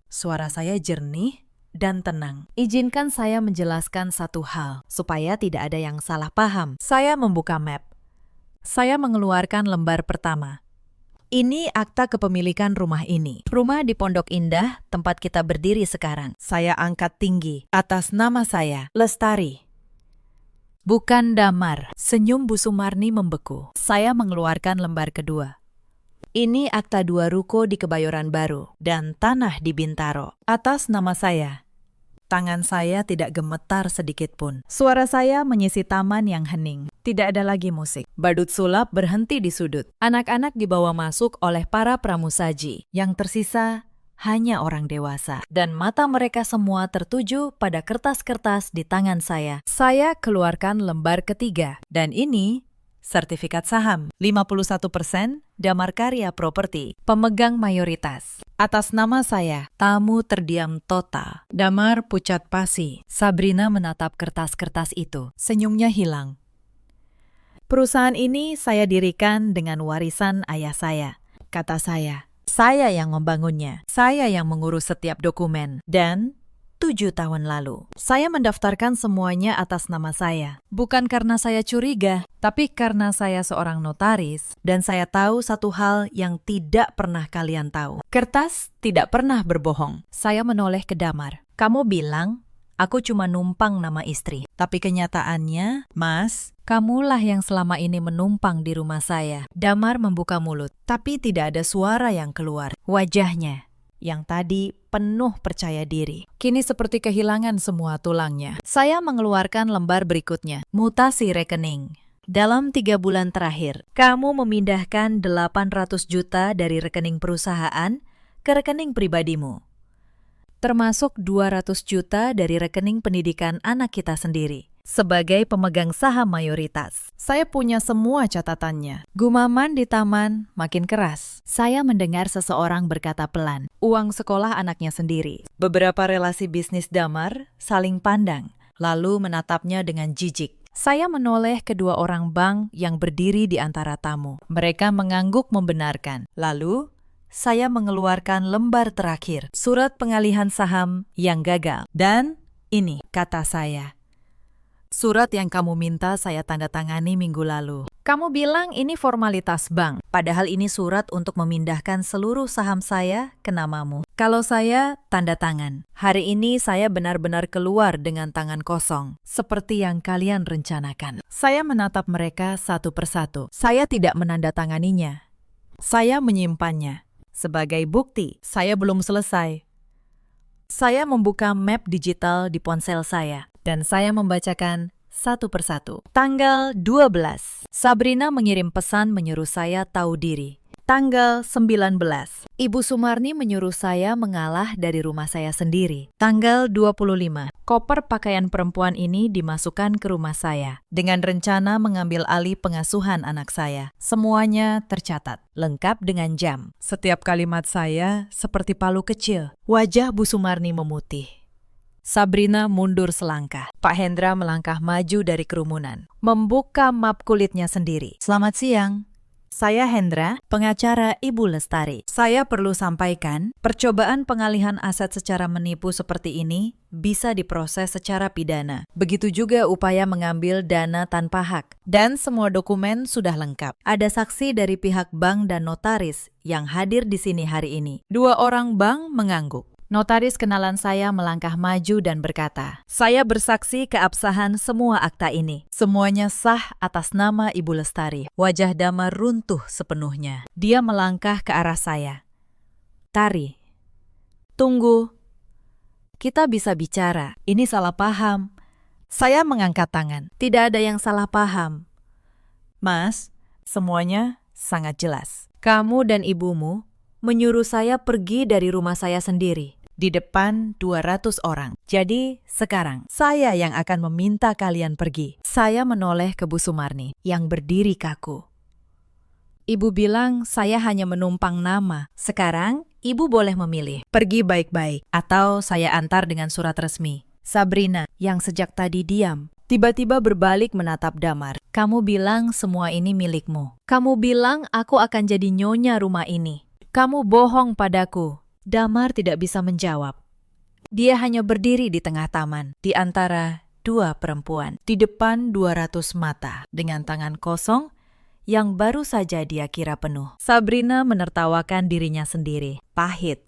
Suara saya jernih dan tenang. Izinkan saya menjelaskan satu hal, supaya tidak ada yang salah paham. Saya membuka map. Saya mengeluarkan lembar pertama. Ini akta kepemilikan rumah ini. Rumah di Pondok Indah, tempat kita berdiri sekarang. Saya angkat tinggi. Atas nama saya, Lestari. Bukan Damar. Senyum Bu Sumarni membeku. Saya mengeluarkan lembar kedua. Ini akta 2 ruko di Kebayoran Baru dan tanah di Bintaro. Atas nama saya. Tangan saya tidak gemetar sedikit pun. Suara saya mengisi taman yang hening. Tidak ada lagi musik. Badut sulap berhenti di sudut. Anak-anak dibawa masuk oleh para pramusaji. Yang tersisa hanya orang dewasa. Dan mata mereka semua tertuju pada kertas-kertas di tangan saya. Saya keluarkan lembar ketiga. Dan ini sertifikat saham. 51% Damar Karya Properti. Pemegang mayoritas. Atas nama saya, tamu terdiam total. Damar pucat pasi. Sabrina menatap kertas-kertas itu. Senyumnya hilang. Perusahaan ini saya dirikan dengan warisan ayah saya. Kata saya. Saya yang membangunnya. Saya yang mengurus setiap dokumen. Dan 7 tahun lalu, saya mendaftarkan semuanya atas nama saya. Bukan karena saya curiga, tapi karena saya seorang notaris dan saya tahu satu hal yang tidak pernah kalian tahu. Kertas tidak pernah berbohong. Saya menoleh ke Damar. Kamu bilang, aku cuma numpang nama istri. Tapi kenyataannya, Mas, kamulah yang selama ini menumpang di rumah saya. Damar membuka mulut, tapi tidak ada suara yang keluar. Wajahnya yang tadi penuh percaya diri, kini seperti kehilangan semua tulangnya. Saya mengeluarkan lembar berikutnya, mutasi rekening. Dalam 3 bulan terakhir, kamu memindahkan 800 juta dari rekening perusahaan ke rekening pribadimu. Termasuk 200 juta dari rekening pendidikan anak kita sendiri. Sebagai pemegang saham mayoritas, saya punya semua catatannya. Gumaman di taman makin keras. Saya mendengar seseorang berkata pelan, uang sekolah anaknya sendiri. Beberapa relasi bisnis Damar saling pandang, lalu menatapnya dengan jijik. Saya menoleh kedua orang bank yang berdiri di antara tamu. Mereka mengangguk membenarkan. Lalu, saya mengeluarkan lembar terakhir, surat pengalihan saham yang gagal. Dan ini, kata saya. Surat yang kamu minta saya tanda tangani minggu lalu. Kamu bilang ini formalitas bank, padahal ini surat untuk memindahkan seluruh saham saya ke namamu. Kalau saya tanda tangan, hari ini saya benar-benar keluar dengan tangan kosong, seperti yang kalian rencanakan. Saya menatap mereka satu persatu. Saya tidak menandatanganinya. Saya menyimpannya. Sebagai bukti, saya belum selesai. Saya membuka map digital di ponsel saya. Dan saya membacakan satu persatu. Tanggal 12, Sabrina mengirim pesan menyuruh saya tahu diri. Tanggal 19, Ibu Sumarni menyuruh saya mengalah dari rumah saya sendiri. Tanggal 25, koper pakaian perempuan ini dimasukkan ke rumah saya dengan rencana mengambil alih pengasuhan anak saya. Semuanya tercatat, lengkap dengan jam. Setiap kalimat saya seperti palu kecil. Wajah Bu Sumarni memutih. Sabrina mundur selangkah. Pak Hendra melangkah maju dari kerumunan, membuka map kulitnya sendiri. Selamat siang. Saya Hendra, pengacara Ibu Lestari. Saya perlu sampaikan, percobaan pengalihan aset secara menipu seperti ini bisa diproses secara pidana. Begitu juga upaya mengambil dana tanpa hak. Dan semua dokumen sudah lengkap. Ada saksi dari pihak bank dan notaris yang hadir di sini hari ini. 2 orang bank mengangguk. Notaris kenalan saya melangkah maju dan berkata, "Saya bersaksi keabsahan semua akta ini. Semuanya sah atas nama Ibu Lestari." Wajah Damar runtuh sepenuhnya. Dia melangkah ke arah saya. "Tari, tunggu. Kita bisa bicara. Ini salah paham." Saya mengangkat tangan. Tidak ada yang salah paham. "Mas, semuanya sangat jelas. Kamu dan ibumu menyuruh saya pergi dari rumah saya sendiri di depan 200 orang. Jadi sekarang saya yang akan meminta kalian pergi." Saya menoleh ke Bu Sumarni yang berdiri kaku. "Ibu bilang saya hanya menumpang nama. Sekarang ibu boleh memilih. Pergi baik-baik atau saya antar dengan surat resmi." Sabrina yang sejak tadi diam tiba-tiba berbalik menatap Damar. "Kamu bilang semua ini milikmu. Kamu bilang aku akan jadi nyonya rumah ini. Kamu bohong padaku." Damar tidak bisa menjawab. Dia hanya berdiri di tengah taman, di antara 2 perempuan, di depan 200 mata, dengan tangan kosong yang baru saja dia kira penuh. Sabrina menertawakan dirinya sendiri. "Pahit.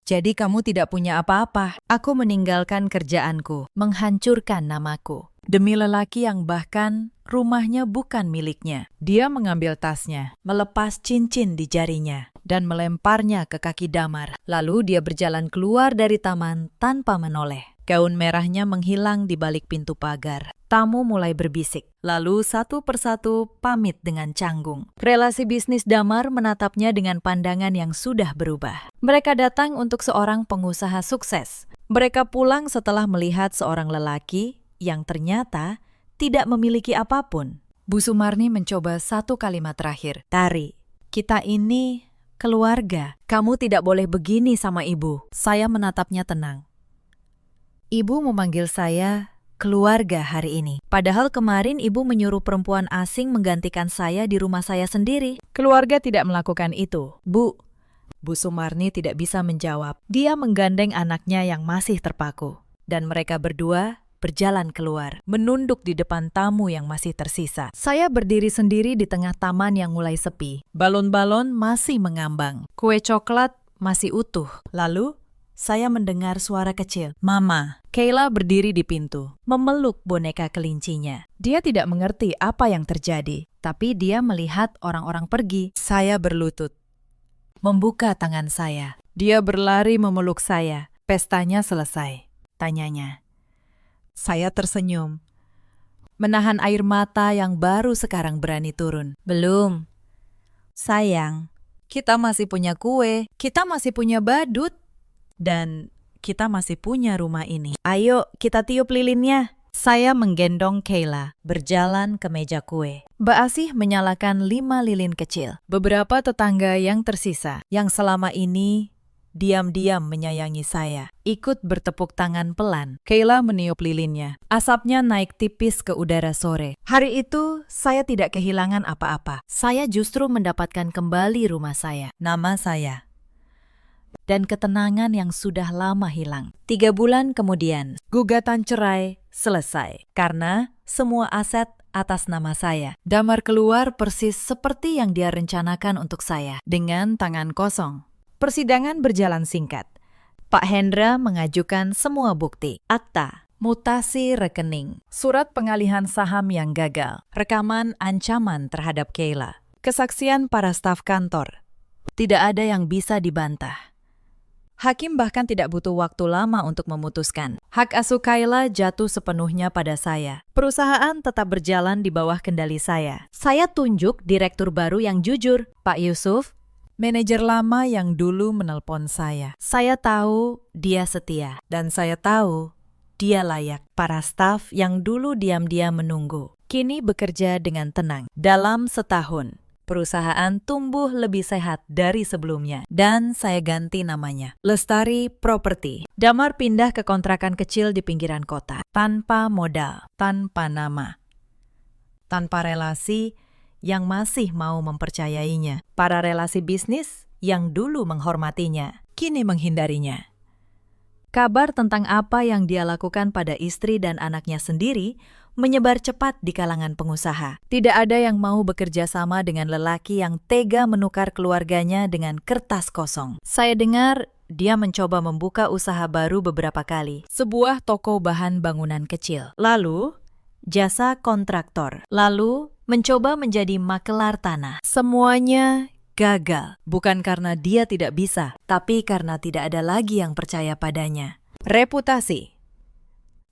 Jadi kamu tidak punya apa-apa. Aku meninggalkan kerjaanku, menghancurkan namaku, demi lelaki yang bahkan rumahnya bukan miliknya." Dia mengambil tasnya, melepas cincin di jarinya, dan melemparnya ke kaki Damar. Lalu dia berjalan keluar dari taman tanpa menoleh. Gaun merahnya menghilang di balik pintu pagar. Tamu mulai berbisik, lalu satu persatu pamit dengan canggung. Relasi bisnis Damar menatapnya dengan pandangan yang sudah berubah. Mereka datang untuk seorang pengusaha sukses. Mereka pulang setelah melihat seorang lelaki yang ternyata tidak memiliki apapun. Bu Sumarni mencoba satu kalimat terakhir. "Tari, kita ini keluarga. Kamu tidak boleh begini sama ibu." Saya menatapnya tenang. "Ibu memanggil saya keluarga hari ini. Padahal kemarin ibu menyuruh perempuan asing menggantikan saya di rumah saya sendiri." "Keluarga tidak melakukan itu, Bu." Bu Sumarni tidak bisa menjawab. Dia menggandeng anaknya yang masih terpaku. Dan mereka berdua berjalan keluar, menunduk di depan tamu yang masih tersisa. Saya berdiri sendiri di tengah taman yang mulai sepi. Balon-balon masih mengambang. Kue coklat masih utuh. Lalu, saya mendengar suara kecil. "Mama." Kayla berdiri di pintu, memeluk boneka kelincinya. Dia tidak mengerti apa yang terjadi, tapi dia melihat orang-orang pergi. Saya berlutut, membuka tangan saya. Dia berlari memeluk saya. "Pestanya selesai?" tanyanya. Saya tersenyum, menahan air mata yang baru sekarang berani turun. "Belum. Sayang, kita masih punya kue, kita masih punya badut, dan kita masih punya rumah ini. Ayo kita tiup lilinnya." Saya menggendong Kayla, berjalan ke meja kue. Mbak Asih menyalakan 5 lilin kecil. Beberapa tetangga yang tersisa, yang selama ini diam-diam menyayangi saya, ikut bertepuk tangan pelan. Kayla meniup lilinnya. Asapnya naik tipis ke udara sore. Hari itu, saya tidak kehilangan apa-apa. Saya justru mendapatkan kembali rumah saya, nama saya, dan ketenangan yang sudah lama hilang. 3 bulan kemudian, gugatan cerai selesai karena semua aset atas nama saya. Damar keluar persis seperti yang dia rencanakan untuk saya, dengan tangan kosong. Persidangan berjalan singkat. Pak Hendra mengajukan semua bukti, akta, mutasi rekening, surat pengalihan saham yang gagal, rekaman ancaman terhadap Kayla, kesaksian para staf kantor. Tidak ada yang bisa dibantah. Hakim bahkan tidak butuh waktu lama untuk memutuskan. Hak asuh Kayla jatuh sepenuhnya pada saya. Perusahaan tetap berjalan di bawah kendali saya. Saya tunjuk direktur baru yang jujur, Pak Yusuf, manajer lama yang dulu menelpon saya. Saya tahu dia setia, dan saya tahu dia layak. Para staf yang dulu diam-diam menunggu, kini bekerja dengan tenang. Dalam setahun, perusahaan tumbuh lebih sehat dari sebelumnya, dan saya ganti namanya, Lestari Property. Damar pindah ke kontrakan kecil di pinggiran kota, tanpa modal, tanpa nama, tanpa relasi yang masih mau mempercayainya. Para relasi bisnis yang dulu menghormatinya, kini menghindarinya. Kabar tentang apa yang dia lakukan pada istri dan anaknya sendiri menyebar cepat di kalangan pengusaha. Tidak ada yang mau bekerja sama dengan lelaki yang tega menukar keluarganya dengan kertas kosong. Saya dengar dia mencoba membuka usaha baru beberapa kali. Sebuah toko bahan bangunan kecil. Lalu, jasa kontraktor. Lalu, mencoba menjadi makelar tanah. Semuanya gagal. Bukan karena dia tidak bisa, tapi karena tidak ada lagi yang percaya padanya. Reputasi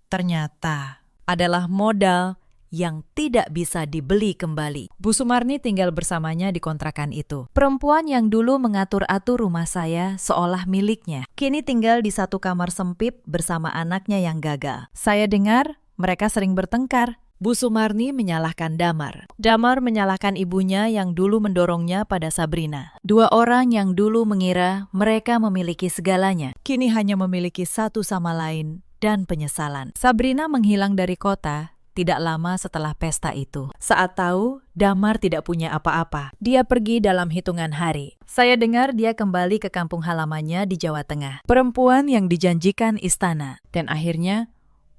ternyata adalah modal yang tidak bisa dibeli kembali. Bu Sumarni tinggal bersamanya di kontrakan itu. Perempuan yang dulu mengatur-atur rumah saya seolah miliknya, kini tinggal di satu kamar sempit bersama anaknya yang gagal. Saya dengar mereka sering bertengkar. Bu Sumarni menyalahkan Damar. Damar menyalahkan ibunya yang dulu mendorongnya pada Sabrina. Dua orang yang dulu mengira mereka memiliki segalanya, kini hanya memiliki satu sama lain dan penyesalan. Sabrina menghilang dari kota tidak lama setelah pesta itu. Saat tahu Damar tidak punya apa-apa, dia pergi dalam hitungan hari. Saya dengar dia kembali ke kampung halamannya di Jawa Tengah. Perempuan yang dijanjikan istana dan akhirnya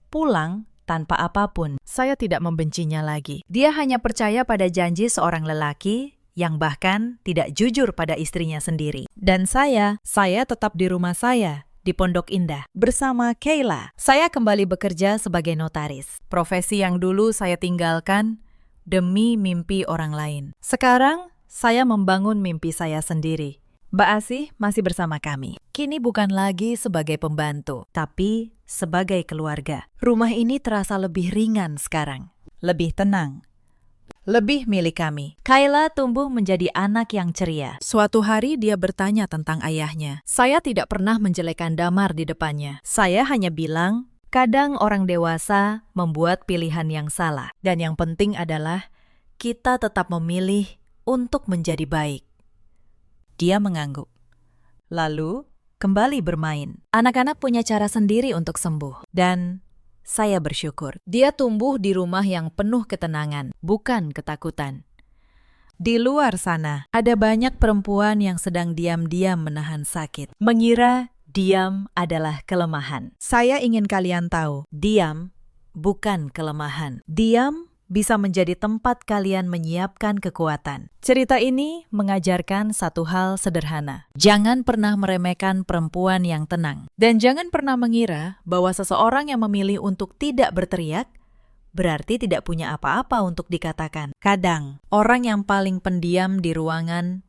pulang tanpa apapun. Saya tidak membencinya lagi. Dia hanya percaya pada janji seorang lelaki yang bahkan tidak jujur pada istrinya sendiri. Dan saya tetap di rumah saya di Pondok Indah bersama Kayla. Saya kembali bekerja sebagai notaris. Profesi yang dulu saya tinggalkan demi mimpi orang lain. Sekarang saya membangun mimpi saya sendiri. Mbak Asih masih bersama kami. Kini bukan lagi sebagai pembantu, tapi sebagai keluarga. Rumah ini terasa lebih ringan sekarang, lebih tenang, lebih milik kami. Kayla tumbuh menjadi anak yang ceria. Suatu hari dia bertanya tentang ayahnya. Saya tidak pernah menjelekkan Damar di depannya. Saya hanya bilang, kadang orang dewasa membuat pilihan yang salah. Dan yang penting adalah kita tetap memilih untuk menjadi baik. Dia mengangguk. Lalu, kembali bermain. Anak-anak punya cara sendiri untuk sembuh. Dan saya bersyukur. Dia tumbuh di rumah yang penuh ketenangan, bukan ketakutan. Di luar sana, ada banyak perempuan yang sedang diam-diam menahan sakit. Mengira diam adalah kelemahan. Saya ingin kalian tahu, diam bukan kelemahan. Diam bisa menjadi tempat kalian menyiapkan kekuatan. Cerita ini mengajarkan satu hal sederhana. Jangan pernah meremehkan perempuan yang tenang. Dan jangan pernah mengira bahwa seseorang yang memilih untuk tidak berteriak berarti tidak punya apa-apa untuk dikatakan. Kadang, orang yang paling pendiam di ruangan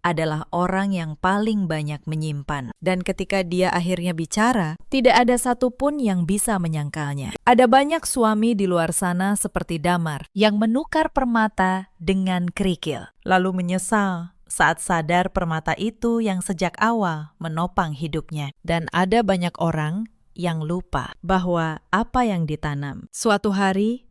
adalah orang yang paling banyak menyimpan. Dan ketika dia akhirnya bicara, tidak ada satupun yang bisa menyangkalnya. Ada banyak suami di luar sana seperti Damar yang menukar permata dengan kerikil, lalu menyesal saat sadar permata itu yang sejak awal menopang hidupnya. Dan ada banyak orang yang lupa bahwa apa yang ditanam suatu hari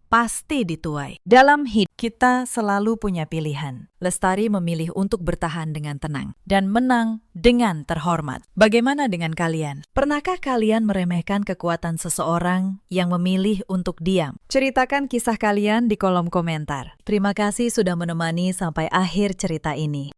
pasti dituai. Dalam hidup kita selalu punya pilihan. Lestari memilih untuk bertahan dengan tenang dan menang dengan terhormat. Bagaimana dengan kalian? Pernahkah kalian meremehkan kekuatan seseorang yang memilih untuk diam? Ceritakan kisah kalian di kolom komentar. Terima kasih sudah menemani sampai akhir cerita ini.